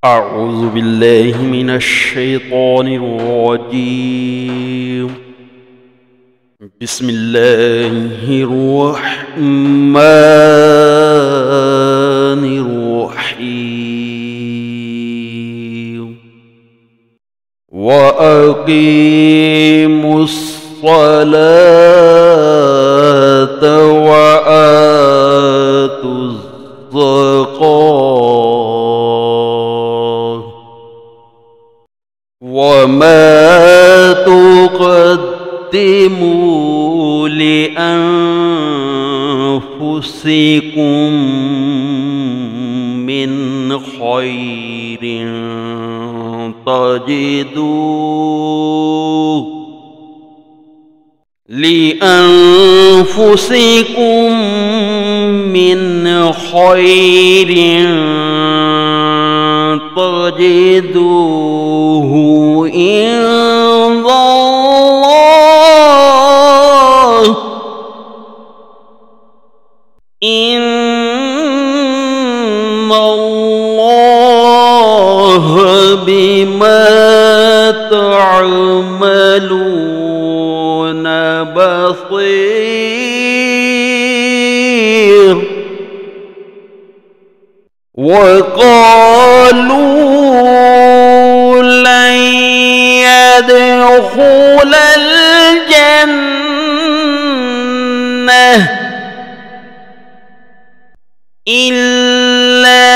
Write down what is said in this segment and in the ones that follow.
أعوذ بالله من الشيطان الرجيم. بسم الله الرحمن الرحيم. وأقيموا الصلاة وآتوا الزكاة وما تقدموا لأنفسكم من خير تجدوه عند الله إن الله بما تعملون بصير. وقالوا لن يدخل الجنة إلا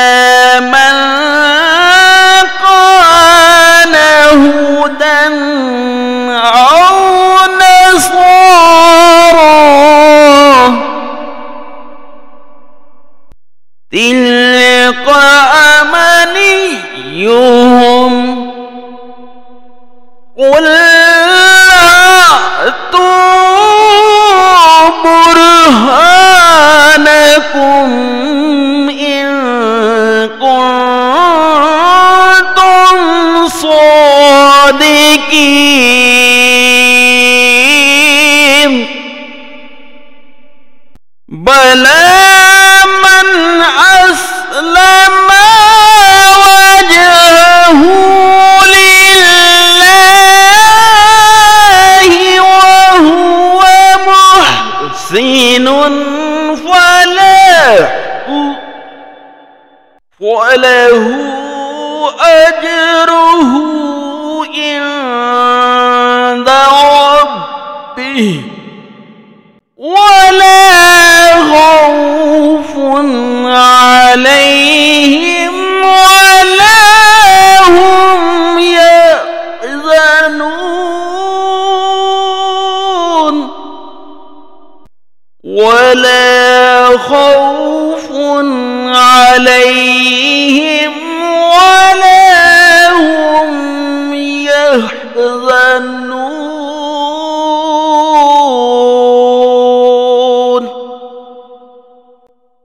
من كان هودا أو نصارى تلك أمانيهم قل هاتوا برهانكم إن كنتم صادقين. بلى من أسلم وجهه لله وهو محسن فله أجره عند ربه ولا خوف عليهم ولا هم يحزنون. ولا خوف عليهم ولا هم يحزنون.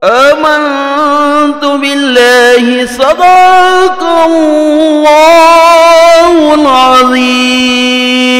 آمنت بالله صدق الله العظيم.